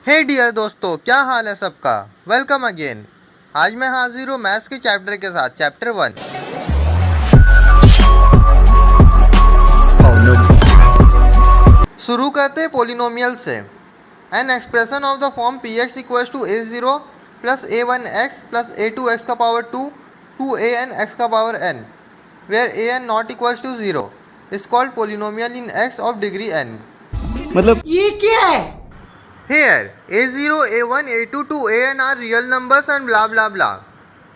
हे dear दोस्तों, क्या हाल है सबका। Welcome again. आज मैं हाजिर हूँ मैथ्स के चैप्टर के साथ, चैप्टर 1। शुरू करते हैं पोलिनोमियल से। An expression of the form P X equals to A zero plus A one X plus A two X का power two A N X का power N where A N not equals to zero is called polynomial in X of degree N. मतलब ये क्या है? Here, a0, a1, a2 to an are real numbers and blah blah blah।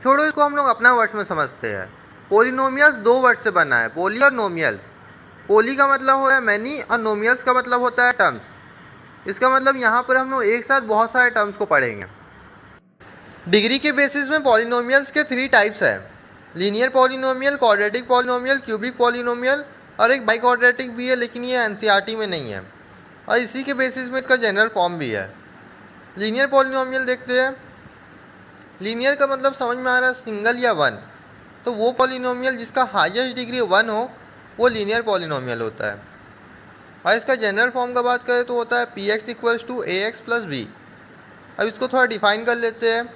छोड़ो, इसको हम लोग अपना वर्ड्स में समझते हैं। पोलिनोमियल्स दो वर्ड से बना है, पोली और नोमियल्स। पोली का मतलब होता है मैनी और नोमियल्स का मतलब होता है टर्म्स। इसका मतलब यहाँ पर हम लोग एक साथ बहुत सारे टर्म्स को पढ़ेंगे। डिग्री के बेसिस में पोलिनोमियल्स के 3 टाइप्स है। Linear polynomial, quadratic polynomial, cubic polynomial और एक बाइक्वाड्रेटिक भी है, लेकिन ये एनसीईआरटी में नहीं है और इसी के बेसिस में इसका जनरल फॉर्म भी है। लीनियर पॉलिनोमियल देखते हैं। लीनियर का मतलब समझ में आ रहा है सिंगल या वन, तो वो पॉलिनोमियल जिसका हाईएस्ट डिग्री 1 हो वो लीनियर पॉलिनोमियल होता है। और इसका जनरल फॉर्म का बात करें तो होता है P X equals to A X plus B. अब इसको थोड़ा डिफाइन कर लेते हैं।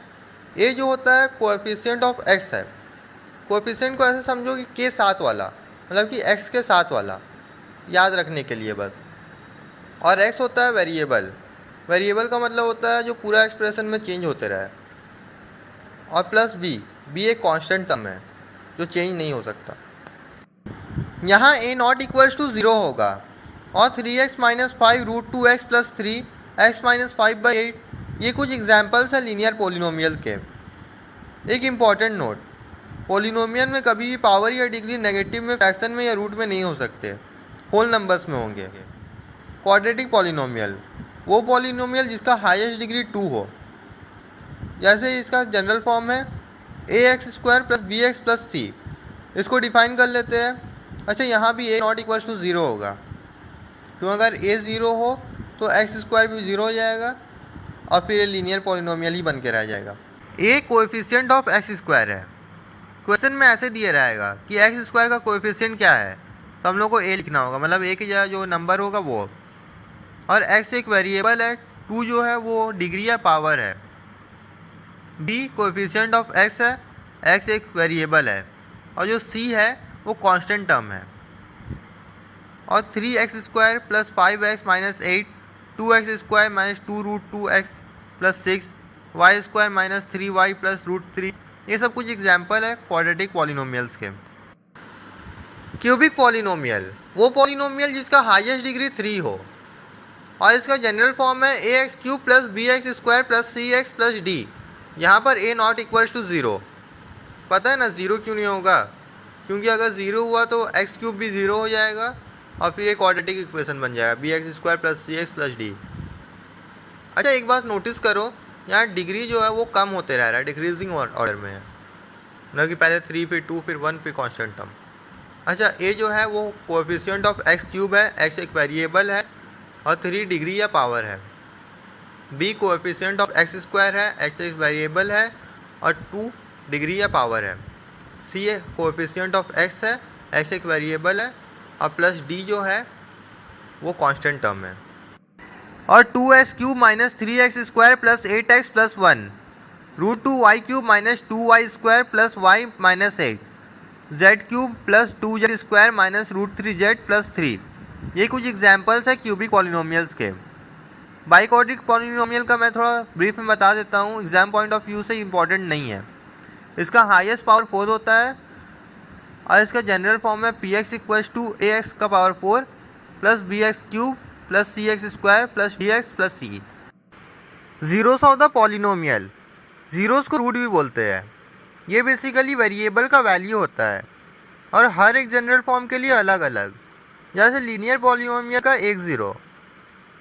ए जो होता है कोएफिशिएंट ऑफ एक्स है। कोएफिशिएंट को ऐसे समझो कि के साथ वाला, मतलब कि एक्स के साथ वाला, याद रखने के लिए बस। और x होता है वेरिएबल। वेरिएबल का मतलब होता है जो पूरा एक्सप्रेशन में चेंज होते रहे। और प्लस बी एक कांस्टेंट टर्म है जो चेंज नहीं हो सकता। यहाँ a नॉट इक्वल्स टू 0 होगा और 3x minus 5 root 2x plus 3x minus 5/8 ये कुछ एग्जाम्पल्स हैं लीनियर पोलिनोमियल के। एक इम्पॉर्टेंट नोट, पोलिनोमियल में कभी भी पावर या डिग्री नेगेटिव में, फ्रैक्शन में या रूट में नहीं हो सकते, होल नंबर्स में होंगे। क्वाड्रेटिक पॉलिनोमियल वो पॉलिनोमियल जिसका हाईएस्ट डिग्री 2 हो। जैसे इसका जनरल फॉर्म है ए x square plus B x plus C. इसको डिफाइन कर लेते हैं। अच्छा, यहाँ भी ए नॉट इक्वल्स टू 0 होगा, क्यों? अगर ए 0 हो तो एक्स स्क्वायर भी 0 हो जाएगा और फिर ये लीनियर पॉलिनोमियल ही बन के रह जाएगा। ए कोएफिशिएंट ऑफ एक्स स्क्वायर है। क्वेश्चन में ऐसे दिया रहेगा कि एक्स स्क्वायर का कोएफिशिएंट क्या है, तो हम लोग को ए लिखना होगा, मतलब ए की जगह जो नंबर होगा वो। और x एक वेरिएबल है, 2 जो है वो डिग्री या पावर है। b कोएफिशिएंट ऑफ x है, x एक वेरिएबल है। और जो c है वो कांस्टेंट टर्म है। और 3x square plus 5x minus 8, 2x square minus 2 root 2x plus 6, y square minus 3y plus root 3, ये सब कुछ एग्जाम्पल है क्वाड्रेटिक पॉलिनोमियल्स के। क्यूबिक पॉलिनोमियल वो पॉलिनोमियल जिसका हाईएस्ट डिग्री 3 हो और इसका जनरल फॉर्म है ए x cube plus B x square plus सी एक्स प्लस डी। यहाँ पर ए नॉट इक्वल्स टू 0। पता है ना 0 क्यों नहीं होगा? क्योंकि अगर 0 हुआ तो एक्स क्यूब भी 0 हो जाएगा और फिर एक क्वाड्रेटिक इक्वेशन बन जाएगा बी एक्स स्क्वायर प्लस सी एक्स प्लस डी। अच्छा, एक बात नोटिस करो, यहाँ डिग्री जो है वो कम होते रह रहा है, डिक्रीजिंग ऑर्डर में है, मतलब कि पहले 3 फिर 2 फिर 1 फिर कॉन्स्टेंट टर्म। अच्छा, ए जो है वो कोएफिशिएंट ऑफ एक्स क्यूब है, एक्स एक वेरिएबल है और 3 डिग्री या पावर है। B coefficient of x square है, एक्स एक वेरिएबल है और 2 डिग्री या पावर है। सी कोएफिशिएंट ऑफ एक्स है, एक्स एक वेरिएबल है और प्लस डी जो है वो कांस्टेंट टर्म है। और 2x cube minus 3x square plus 8x plus 1 root 2y cube minus 2y square plus y minus 8 z cube plus 2z square minus root 3z plus 3, ये कुछ examples है cubic polynomials के। Biquadratic polynomial का मैं थोड़ा brief में बता देता हूँ, एग्जाम पॉइंट ऑफ व्यू से इम्पॉर्टेंट नहीं है। इसका हाईएस्ट पावर 4 होता है और इसका जनरल फॉर्म है P X equals to A X का power 4 plus B X cube plus C X square plus D X plus C. Zeros of the polynomial, zeros को रूट भी बोलते हैं। ये बेसिकली वेरिएबल का वैल्यू होता है और हर एक जनरल फॉर्म के लिए अलग अलग। जैसे लीनियर पॉलिनोमियल का 1 0,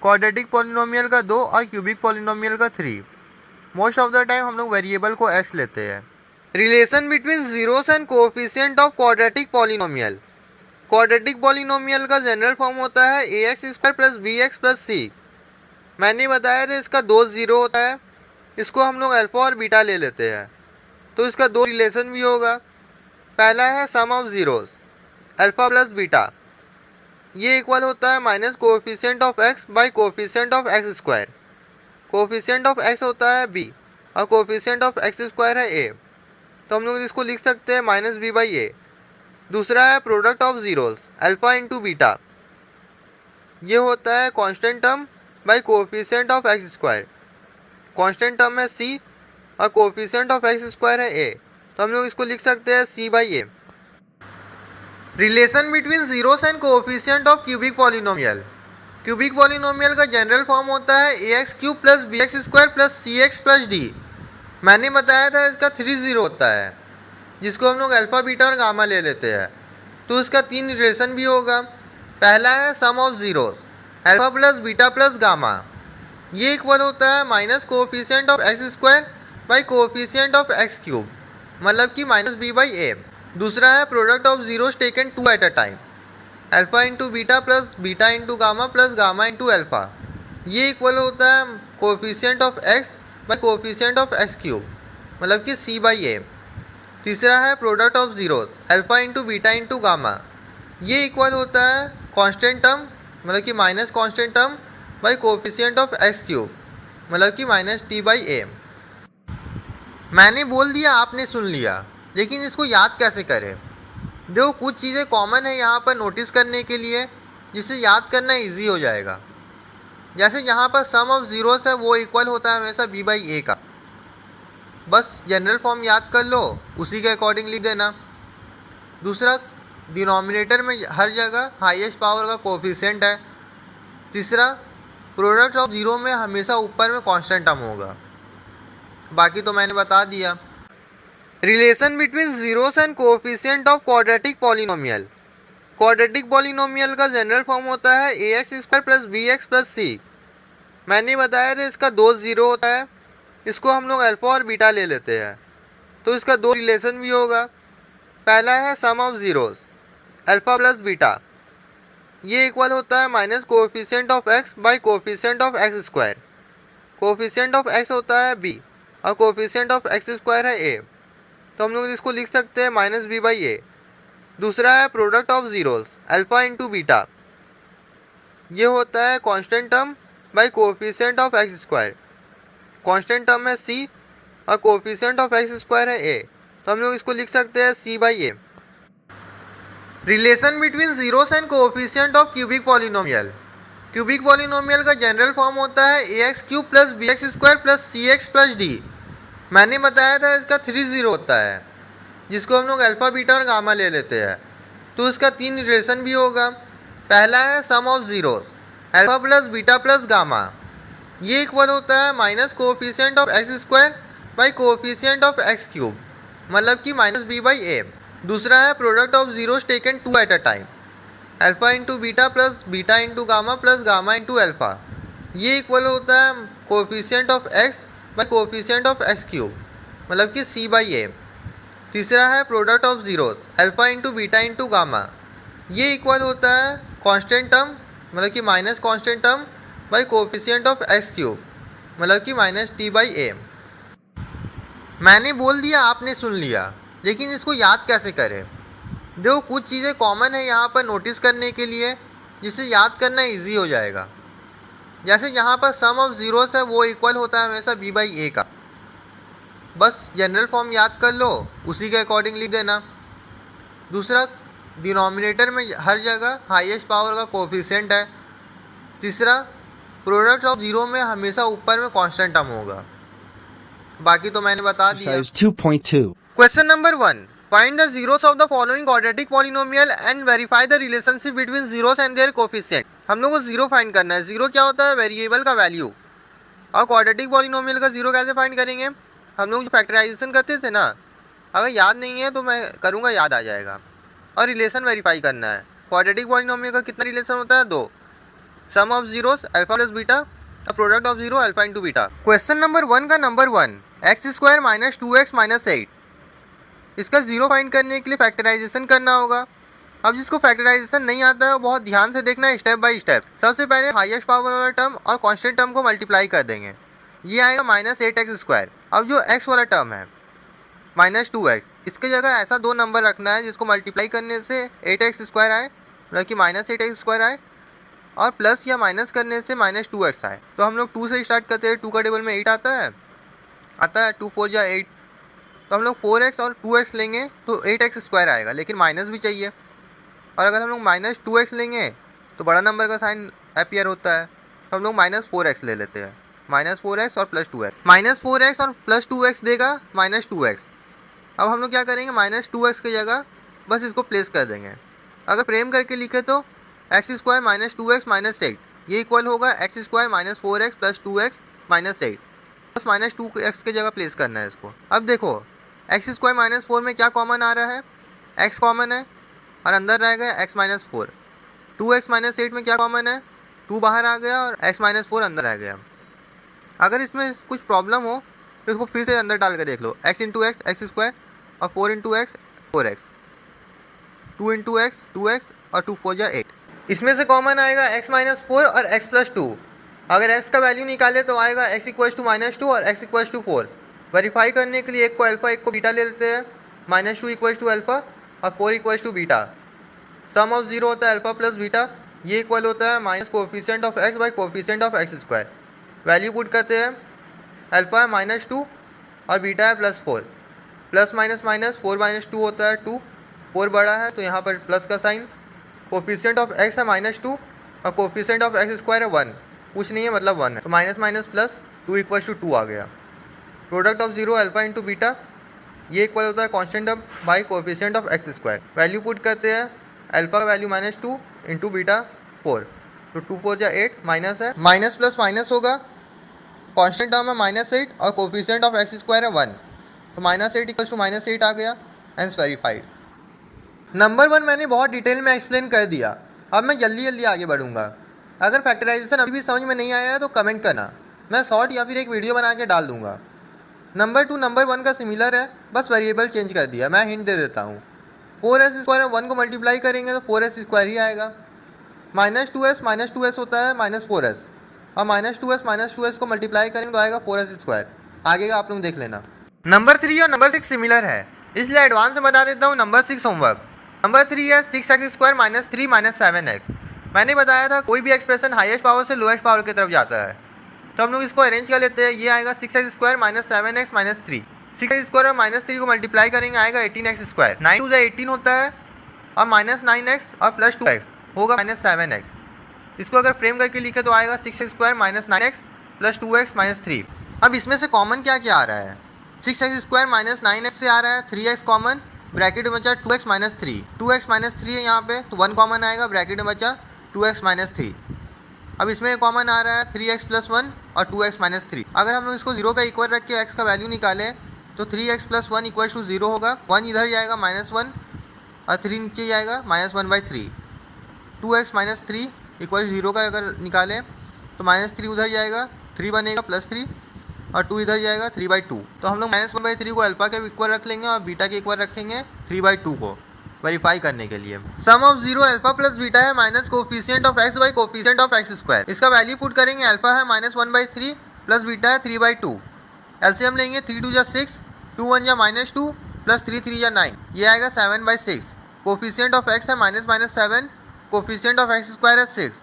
क्वाड्रेटिक पॉलिनोमियल का 2 और क्यूबिक पॉलिनोमियल का 3। मोस्ट ऑफ द टाइम हम लोग वेरिएबल को x लेते हैं। Relation between zeros and coefficient of quadratic polynomial. Quadratic polynomial का जनरल फॉर्म होता है ए x square plus B x plus सी। मैंने बताया था इसका 2 0 होता है, इसको हम लोग अल्फा और बीटा ले लेते हैं तो इसका 2 रिलेशन भी होगा। पहला है sum of zeros, alpha plus beta, ये इक्वल होता है minus coefficient of x by coefficient of x square. Coefficient of x होता है b और कोफिशिएंट ऑफ एक्स स्क्वायर है a, तो हम लोग इसको लिख सकते हैं माइनस बी बाई ए। दूसरा है product of zeros alpha into beta, ये होता है constant term by coefficient of x square. Constant term है c और कोफिशिएंट ऑफ एक्स स्क्वायर है a, तो हम लोग इसको लिख सकते हैं c by A. Relation between zeros and coefficient of cubic polynomial. Cubic polynomial का जनरल फॉर्म होता है ए x cube plus B x square plus सी एक्स प्लस डी। मैंने बताया था इसका 3 जीरो होता है, जिसको हम लोग अल्फ़ा बीटा और गामा ले लेते हैं, तो इसका 3 रिलेशन भी होगा। पहला है sum of zeros alpha plus beta plus gamma, ये इक्वल होता है minus coefficient of x square by coefficient of x cube, मतलब कि माइनस बी बाई ए। दूसरा है product of zeros taken two at a time, alpha into beta plus beta into gamma plus gamma into alpha, ये equal होता है coefficient of x by coefficient of x cube, मतलब कि c by a. तीसरा है product of zeros alpha into beta into gamma, ये equal होता है कांस्टेंट टर्म, मतलब कि minus constant term by coefficient of x cube, मतलब कि माइनस टी बाई ए। मैंने बोल दिया, आपने सुन लिया, लेकिन इसको याद कैसे करें? देखो कुछ चीज़ें कॉमन है यहाँ पर नोटिस करने के लिए, जिससे याद करना इजी हो जाएगा। जैसे यहाँ पर सम ऑफ जीरोस है वो इक्वल होता है हमेशा बी बाई ए का, बस जनरल फॉर्म याद कर लो, उसी के अकॉर्डिंग लिख देना। दूसरा, डिनोमिनेटर में हर जगह हाईएस्ट पावर का कोफिशिएंट है। तीसरा, प्रोडक्ट ऑफ जीरो में हमेशा ऊपर में कांस्टेंट टर्म होगा। बाकी तो मैंने बता दिया। Relation between zeros and coefficient of quadratic polynomial. Quadratic polynomial का जनरल फॉर्म होता है ए x square plus B x plus सी। मैंने बताया था इसका 2 जीरो होता है, इसको हम लोग अल्फ़ा और बीटा ले लेते हैं, तो इसका 2 रिलेशन भी होगा। पहला है sum of zeros alpha plus beta, ये इक्वल होता है minus coefficient of x by coefficient of x square. Coefficient of x होता है b और कोफिशिएंट ऑफ एक्स स्क्वायर है a, तो हम लोग इसको लिख सकते हैं माइनस बी बाई ए। दूसरा है product of zeros alpha into beta, ये होता है constant term by coefficient of x square. Constant term है c और कोफिशिएंट ऑफ एक्स स्क्वायर है a, तो हम लोग इसको लिख सकते हैं c by A. Relation between zeros and coefficient of cubic polynomial. Cubic polynomial का जनरल फॉर्म होता है ए x cube plus B x square plus सी एक्स प्लस डी। मैंने बताया था इसका 3 जीरो होता है, जिसको हम लोग अल्फ़ा बीटा और गामा ले लेते हैं, तो इसका 3 रिलेशन भी होगा। पहला है sum of zeros alpha plus beta plus gamma, ये इक्वल होता है minus coefficient of x square by coefficient of x cube, मतलब कि माइनस बी बाई ए। दूसरा है product of zeros taken two at a time, alpha into beta plus beta into gamma into alpha, ये equal होता है coefficient of x by coefficient of x cube, मतलब कि c by a. तीसरा है product of zeros alpha into beta into gamma, ये equal होता है कांस्टेंट टर्म, मतलब कि minus constant term by coefficient of x cube, मतलब कि माइनस टी बाई ए। मैंने बोल दिया, आपने सुन लिया, लेकिन इसको याद कैसे करें? देखो कुछ चीज़ें कॉमन है यहाँ पर नोटिस करने के लिए, जिससे याद करना इजी हो जाएगा। जैसे यहाँ पर सम ऑफ जीरोस है वो इक्वल होता है हमेशा बी बाई ए का, बस जनरल फॉर्म याद कर लो, उसी के अकॉर्डिंग लिख देना। दूसरा, डिनोमिनेटर में हर जगह हाईएस्ट पावर का कोफिशिएंट है। तीसरा, प्रोडक्ट ऑफ जीरो में हमेशा ऊपर में कांस्टेंट टर्म होगा। बाकी तो मैंने बता दिया। 2.2. Question number 1, find the zeros of the following quadratic polynomial and verify the relationship between zeros and their coefficient. हम लोग को जीरो फाइंड करना है। जीरो क्या होता है? वेरिएबल का वैल्यू। और क्वाड्रेटिक पॉलिनोमियल का जीरो कैसे फाइंड करेंगे? हम लोग जो फैक्टराइजेशन करते थे ना, अगर याद नहीं है तो मैं करूँगा, याद आ जाएगा। और रिलेशन वेरीफाई करना है। क्वाड्रेटिक पॉलिनोमियल का कितना रिलेशन होता है? 2। Sum of zeros alpha plus beta, product of zero alpha into beta. Question number 1 का number 1, x square minus 2x minus 8। इसका जीरो फाइंड करने के लिए फैक्टराइजेशन करना होगा। अब जिसको फैक्टराइजेशन नहीं आता है वो बहुत ध्यान से देखना है, स्टेप बाय स्टेप। सबसे पहले हाईएस्ट पावर वाला टर्म और कांस्टेंट टर्म को मल्टीप्लाई कर देंगे, ये आएगा माइनस 8x स्क्वायर। अब जो x वाला टर्म है माइनस 2x, इसके जगह ऐसा 2 नंबर रखना है जिसको मल्टीप्लाई करने से 8x स्क्वायर आए, मतलब कि माइनस 8x स्क्वायर आए। और प्लस या माइनस करने से -2x आए। तो हम लोग 2 से स्टार्ट करते हैं। 2 का टेबल में 8 आता है 2 4 या 8। तो हम लोग 4x और 2x लेंगे तो 8x² आएगा, लेकिन माइनस भी चाहिए। और अगर हम लोग -2x लेंगे तो बड़ा नंबर का साइन अपीयर होता है, तो हम लोग -4x ले लेते हैं। -4x और +2x, -4x और +2x देगा -2x। अब हम लोग क्या करेंगे, -2x की जगह बस इसको प्लेस कर देंगे। अगर प्रेम करके लिखे तो x² -2x -8 ये इक्वल होगा x² -4x + 2x -8। बस -2x की जगह प्लेस करना है इसको। अब देखो x² -4 में क्या कॉमन आ रहा है, x कॉमन है और अंदर रह गया x -4। 2x -8 में क्या कॉमन है, 2 बाहर आ गया और x -4 अंदर रह गया। अगर इसमें कुछ प्रॉब्लम हो तो इसको फिर से अंदर डाल के देख लो, x × x x² और 4 × x 4x, 2 × x 2x और 2 4 जा 8। इसमें से कॉमन आएगा x -4 और x + 2। अगर x का वैल्यू निकाले तो आएगा x = -2 और x = 4। वेरीफाई करने के लिए एक को अल्फ़ा एक को बीटा ले लेते हैं। -2 = अल्फ़ा और 4 = बीटा। सम ऑफ 0 होता है अल्फ़ा प्लस बीटा, ये इक्वल होता है minus coefficient of x by coefficient of x²। Value put करते हैं, अल्फ़ा है -2 और बीटा है +4। प्लस माइनस माइनस 4 - 2 होता है 2, 4 बड़ा है तो यहाँ पर प्लस का साइन। कोफिशिएंट ऑफ x है -2 और कोफिशिएंट ऑफ x² है 1, कुछ नहीं है मतलब 1 है, तो माइनस माइनस प्लस 2 = 2 आ गया। Product of 0 alpha into beta, ये इक्वल होता है constant of by coefficient of x²। Value put करते हैं, अल्फ़ा का वैल्यू -2 इंटू बीटा 4, तो 2 4 जा 8 माइनस है, माइनस प्लस माइनस होगा। कांस्टेंट टर्म है -8 और कोफिशिएंट ऑफ x² है 1, तो -8 = -8 आ गया, हेंस वेरीफाइड। नंबर 1 मैंने बहुत डिटेल में एक्सप्लेन कर दिया। अब मैं जल्दी आगे बढ़ूंगा। अगर फैक्टराइजेशन अभी भी समझ में नहीं आया है तो कमेंट करना, मैं शॉर्ट या फिर एक वीडियो बना के डाल दूंगा। नंबर 2 नंबर 1 का सिमिलर है, बस वेरिएबल चेंज कर दिया। मैं हिंट दे देता हूँ, 4s² और 1 को मल्टीप्लाई करेंगे तो 4s² ही आएगा। -2s होता है -4s और -2s को मल्टीप्लाई करेंगे तो आएगा 4s²। आगे का आप लोग देख लेना। नंबर 3 और नंबर 6 सिमिलर है, इसलिए एडवांस में बता देता हूँ। Number 6 homework. नंबर 3 है 6x² -3 -7x। मैंने बताया था कोई भी एक्सप्रेशन हाईएस्ट पावर से लोएस्ट पावर की तरफ जाता है, तो हम लोग इसको अरेंज कर लेते हैं। ये आएगा 6x² -7x -3। 6x² और -3 को मल्टीप्लाई करेंगे आएगा 18x²। 9 2 18 होता है और -9x और +2x होगा -7x। इसको अगर फ्रेम करके लिखे तो आएगा 6x² -9x +2x -3। अब इसमें से कॉमन क्या क्या आ रहा है, 6x² -9x से आ रहा है 3x कॉमन, ब्रैकेट में बचा 2x -3। 2x -3 है यहाँ पे तो 1 कॉमन आएगा, ब्रैकेट में बचा 2x -3। अब इसमें कॉमन आ रहा है 3x + 1 और 2x -3। अगर हम लोग इसको 0 का इक्वल रख के x का वैल्यू निकालें तो 3x + 1 = 0 होगा। 1 इधर जाएगा -1 और 3 नीचे जाएगा -1/3। 2x -3 = 0 का अगर निकालें तो -3 उधर जाएगा, 3 बनेगा +3 और 2 इधर जाएगा 3/2। तो हम लोग -1/3 को अल्फ़ा के इक्वल रख लेंगे और बीटा के इक्वल रखेंगे 3/2 को वेरीफाई करने के लिए। सम ऑफ 0 अल्फ़ा प्लस बीटा है minus coefficient of x by coefficient of x²। इसका वैल्यू पुट करेंगे, अल्फ़ा है -1/3 प्लस बीटा है 3/2। एलसीएम लेंगे, 3 2 जा 6, 2 1 जा -2 प्लस 3 3 जा 9, ये आएगा 7/6। कोफिशिएंट ऑफ x है -7, कोफिशिएंट ऑफ x² है 6,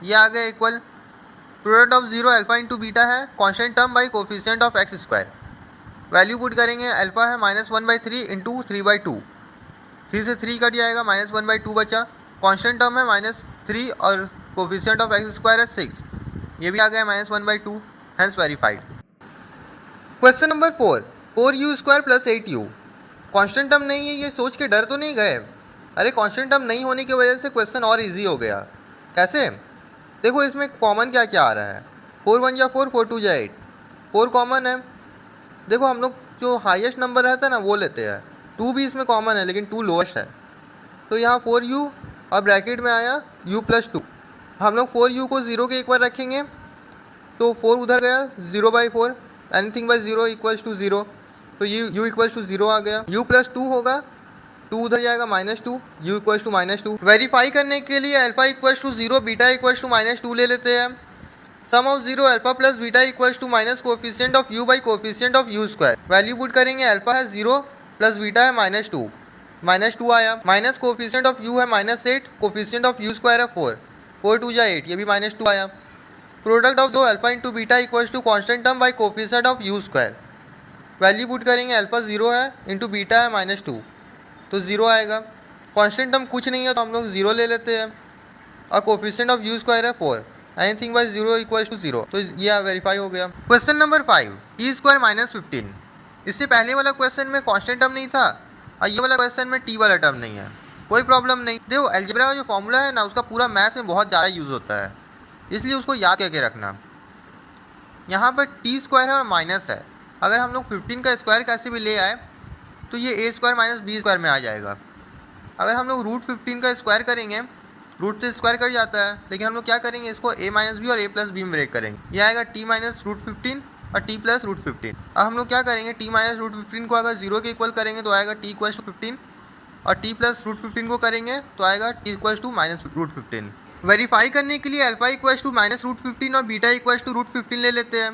ये आ गया equal. Product of 0 alpha into beta है constant term by coefficient of x²। Value put करेंगे, अल्फ़ा है -1/3 इंटू 3/2, 3 से 3 कट जाएगा, -1/2 बचा। कांस्टेंट टर्म है -3 और कोफिशिएंट ऑफ x² है 6, ये भी आ गया -1/2, hence verified. Question number 4u² + 8u। Constant term नहीं है, ये सोच के डर तो नहीं गए? अरे कांस्टेंट टर्म नहीं होने की वजह से क्वेश्चन और इजी हो गया। कैसे? देखो इसमें कॉमन क्या क्या आ रहा है, 4 1 जा 4, 4 2 जा 8, 4 कॉमन है। देखो हम लोग जो हाईएस्ट नंबर रहता है ना वो लेते हैं, 2 भी इसमें कॉमन है लेकिन 2 लोएस्ट है, तो यहाँ 4u और ब्रैकेट में आया u + 2। हम लोग 4u को 0 के इक्वल रखेंगे तो 4 उधर गया, 0/4, एनीथिंग बाई 0 = 0, तो u = 0 आ गया। u + 2 होगा, 2 उधर जाएगा -2, u = -2। वेरीफाई करने के लिए अल्फ़ा = 0 बीटा = -2 ले लेते हैं। Sum of 0 alpha plus beta = minus coefficient of u by coefficient of u²। Value put करेंगे, अल्फ़ा है 0 प्लस बीटा है -2 आया, माइनस कोफिशिएंट ऑफ u है -8, कोफिशिएंट ऑफ u² है 4, 4 2 जा 8, ये भी -2 आया। प्रोडक्ट ऑफ दो alpha into beta equals to constant term by coefficient of U square. Value put करेंगे, अल्फा 0 है इंटू बीटा है -2, तो 0 आएगा। कॉन्स्टेंट टर्म कुछ नहीं है तो हम लोग 0 ले लेते हैं, और कोफिशिएंट ऑफ यू स्क्वायर है 4, एनीथिंग बाई 0 इक्वल्स टू 0, तो ये वेरीफाई हो गया। Question number 5, T square -15। इससे पहले वाला क्वेश्चन में कॉन्स्टेंट टर्म नहीं था और ये वाला क्वेश्चन में टी वाला टर्म नहीं है, कोई प्रॉब्लम नहीं। देखो अलजेब्रा का जो फॉर्मूला है ना, उसका पूरा मैथ्स में बहुत ज़्यादा यूज़ होता है, इसलिए उसको याद करके रखना। यहाँ पर टी स्क्वायर है और माइनस है, अगर हम लोग 15 का स्क्वायर कैसे भी ले आए तो ये ए स्क्वायर माइनस बी स्क्वायर में आ जाएगा। अगर हम लोग रूट 15 का स्क्वायर करेंगे, रूट से स्क्वायर कट जाता है, लेकिन हम लोग क्या करेंगे, इसको ए माइनस बी और ए प्लस बी में ब्रेक करेंगे। ये आएगा टी माइनस रूट 15 और टी प्लस रूट 15। अब हम लोग क्या करेंगे, टी माइनस रूट 15 को अगर 0 के इक्वल करेंगे तो आएगा टी इक्वल्स टू 15, और टी प्लस रूट 15 को करेंगे तो आएगा T equals to minus root 15। Verify करने के लिए alpha equals to minus root 15 और बीटा इक्वल्स टू रूट 15 ले लेते हैं।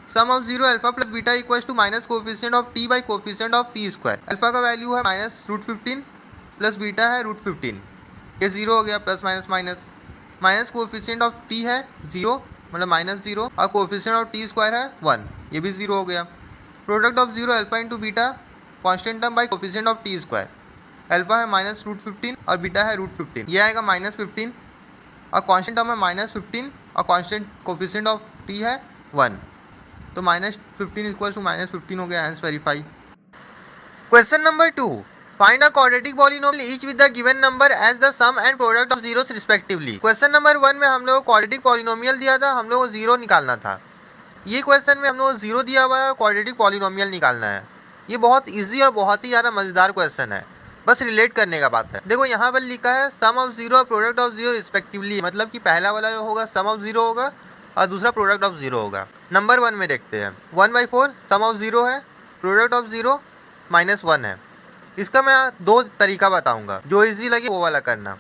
Sum of 0 alpha plus beta equals to minus coefficient of t by coefficient of t square. Alpha का value है minus root 15 plus beta है root 15, ये 0 हो गया, plus minus minus. Minus coefficient of t है 0, मतलब -0, और कोफिशिएंट ऑफ टी स्क्वायर है 1, ये भी 0 हो गया। Product of 0 alpha into beta constant term by coefficient of t square. Alpha है माइनस रूट 15 और बीटा है रूट 15, ये आएगा -15, और कॉन्स्टेंट टर्म है -15 और कॉन्स्टेंट कोफिशिएंट ऑफ टी है 1, तो -15 इक्वल्स टू -15 हो गया, answer verify. Question number 2, find a quadratic polynomial each with the given number as the sum and product of zeros respectively. Question number 1 में हम लोग को क्वाड्रेटिक पॉलिनोमियल दिया था, हम लोग को 0 निकालना था। ये क्वेश्चन में हम लोग को 0 दिया हुआ है और क्वाड्रेटिक पॉलिनोमियल निकालना है। ये बहुत ईजी और बहुत ही ज़्यादा मज़ेदार क्वेश्चन है, बस रिलेट करने का बात है। देखो यहाँ पर लिखा है सम ऑफ 0 और प्रोडक्ट ऑफ 0 रिस्पेक्टिवली, मतलब कि पहला वाला जो होगा सम ऑफ 0 होगा और दूसरा प्रोडक्ट ऑफ 0 होगा। नंबर 1 में देखते हैं, 1/4 सम ऑफ 0 है, प्रोडक्ट ऑफ 0 -1 है। इसका मैं 2 तरीका बताऊंगा, जो इजी लगे वो वाला करना।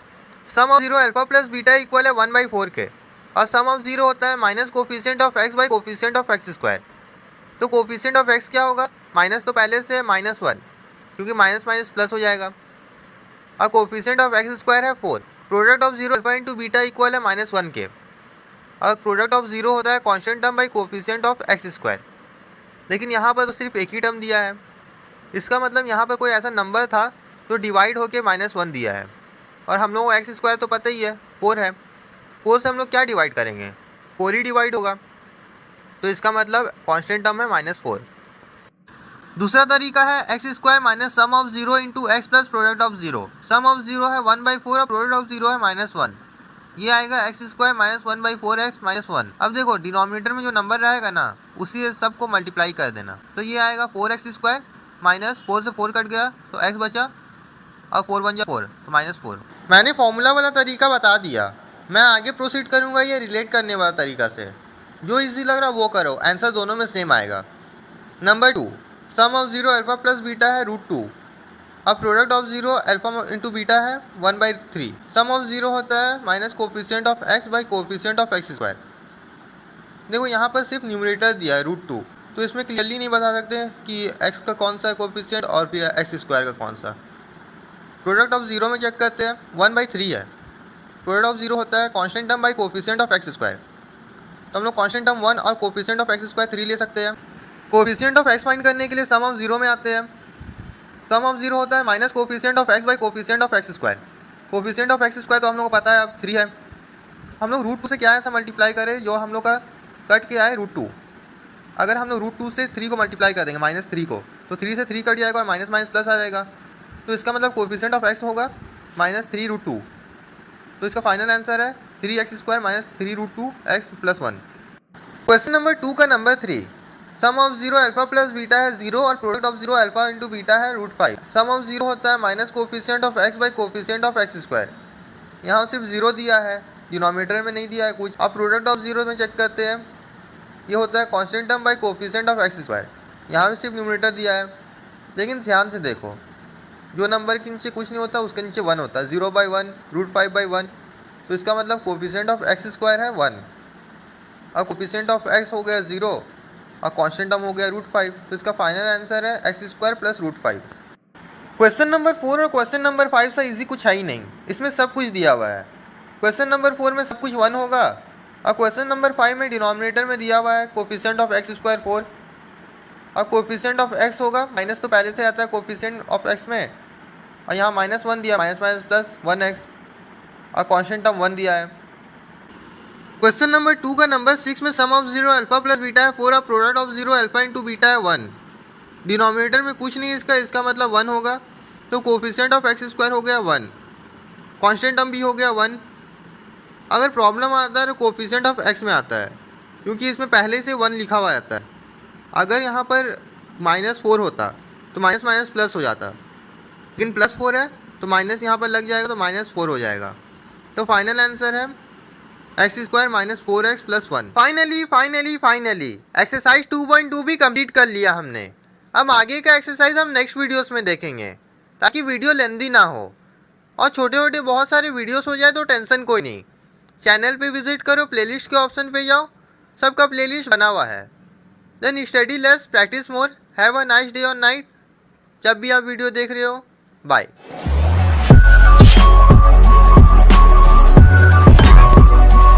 Sum of 0 alpha plus beta equal है 1/4 के, और सम ऑफ 0 होता है minus coefficient of x by coefficient of x square. तो कोफिशिएंट ऑफ x क्या होगा, माइनस तो पहले से है -1, क्योंकि माइनस माइनस प्लस हो जाएगा, और कोफिशिएंट ऑफ x स्क्वायर है 4। Product of 0 alpha into beta equal है -1 के, और प्रोडक्ट ऑफ 0 होता है constant term by coefficient of x square. लेकिन यहाँ पर तो सिर्फ एक ही टर्म दिया है, इसका मतलब यहाँ पर कोई ऐसा नंबर था जो डिवाइड होके -1 दिया है, और हम लोगों को एक्स स्क्वायर तो पता ही है 4 है, 4 से हम लोग क्या डिवाइड करेंगे, 4 ही डिवाइड होगा, तो इसका मतलब कांस्टेंट टर्म है -4। दूसरा तरीका है X square minus sum of 0 into X plus product of 0। Sum of 0 है 1/4 और प्रोडक्ट ऑफ 0 है -1, ये आएगा एक्स स्क्वायर माइनस 1/4x -1। अब देखो डिनोमिनेटर में जो नंबर रहेगा ना, उसी से सबको मल्टीप्लाई कर देना, तो ये आएगा 4x स्क्वायर माइनस 4 से 4 कट गया तो x बचा, और 4 बन जा 4, तो -4। मैंने फॉर्मूला वाला तरीका बता दिया, मैं आगे प्रोसीड करूँगा ये रिलेट करने वाला तरीका से। जो इजी लग रहा है वो करो, आंसर दोनों में सेम आएगा। Number 2, sum of 0 alpha plus beta है √2, अब product of 0 alpha into beta है 1/3। सम ऑफ 0 होता है minus coefficient of x by coefficient of x square. देखो यहाँ पर सिर्फ न्यूमरेटर दिया है √2, तो इसमें क्लियरली नहीं बता सकते कि x का कौन सा कोफिशिएंट और फिर x स्क्वायर का कौन सा। प्रोडक्ट ऑफ 0 में चेक करते हैं, 1/3 है। प्रोडक्ट ऑफ 0 होता है constant term by coefficient of x square, तो हम लोग कांस्टेंट टर्म 1 और कोफिशिएंट ऑफ x स्क्वायर 3 ले सकते हैं। कोफिशिएंट ऑफ x फाइंड करने के लिए सम ऑफ 0 में आते हैं। सम ऑफ 0 होता है minus coefficient of x by coefficient of x square. Coefficient of x square तो हम लोग को पता है अब 3 है, हम लोग √2 से क्या है ऐसा मल्टीप्लाई करें जो हम लोग का कट के आए √2। अगर हम लोग √2 से 3 को मल्टीप्लाई कर देंगे -3 को, तो 3 से 3 कट जाएगा और माइनस माइनस प्लस आ जाएगा, तो इसका मतलब कोफिशिएंट ऑफ x होगा -3√2, तो इसका फाइनल आंसर है 3x square minus 3√2x + 1। Question number 2 का number 3, sum of 0 alpha plus beta है 0 और product of 0 alpha into beta है √5। सम ऑफ 0 होता है minus coefficient of x by coefficient of x square. यहाँ सिर्फ 0 दिया है, डिनोमिनेटर में नहीं दिया है कुछ। अब प्रोडक्ट ऑफ 0 में चेक करते हैं, ये होता है constant term by coefficient of x square. यहाँ भी सिर्फ न्यूमरेटर दिया है, लेकिन ध्यान से देखो, जो नंबर के नीचे कुछ नहीं होता उसके नीचे 1 होता है, 0/1 √5/1, तो इसका मतलब कोफिशिएंट ऑफ x स्क्वायर है 1, और कोफिशिएंट ऑफ x हो गया 0 और कांस्टेंट टर्म हो गया √5, तो इसका फाइनल आंसर है x square plus √5। Question number 4 और क्वेश्चन नंबर 5 से इजी कुछ है ही नहीं, इसमें सब कुछ दिया हुआ है। क्वेश्चन नंबर 4 में सब कुछ 1 होगा। और क्वेश्चन नंबर 5 में डिनोमिनेटर में दिया हुआ है कोफिशिएंट ऑफ एक्स स्क्वायर 4 और कोफिशिएंट ऑफ एक्स होगा, माइनस तो पहले से आता है कोफिशिएंट ऑफ एक्स में, और यहाँ -1 दिया, माइनस माइनस प्लस 1x और कांस्टेंट टर्म 1 दिया है। क्वेश्चन नंबर 2 का नंबर 6 में सम ऑफ 0 अल्फा प्लस बीटा है 4 और product of 0 alpha into beta है 1। डिनोमिनेटर में कुछ नहीं इसका मतलब 1 होगा, तो कोफिशिएंट ऑफ एक्स स्क्वायर हो गया 1, कांस्टेंट टर्म भी हो गया 1। अगर प्रॉब्लम आता है तो कोफिशिएंट ऑफ एक्स में आता है, क्योंकि इसमें पहले से 1 लिखा हुआ आता है। अगर यहाँ पर -4 होता तो माइनस माइनस प्लस हो जाता, लेकिन +4 है तो माइनस यहाँ पर लग जाएगा तो -4 हो जाएगा। तो फाइनल आंसर है X square -4x + 1। Finally exercise 2.2 भी कंप्लीट कर लिया हमने। अब आगे का एक्सरसाइज हम नेक्स्ट वीडियोस में देखेंगे, ताकि वीडियो लेंदी ना हो और छोटे छोटे बहुत सारे वीडियोस हो जाए तो टेंशन कोई नहीं। चैनल पे विजिट करो, प्लेलिस्ट के ऑप्शन पे जाओ, सबका प्लेलिस्ट बना हुआ है। Then study less, practice more, have a nice day और नाइट। जब भी आप वीडियो देख रहे हो, बाय।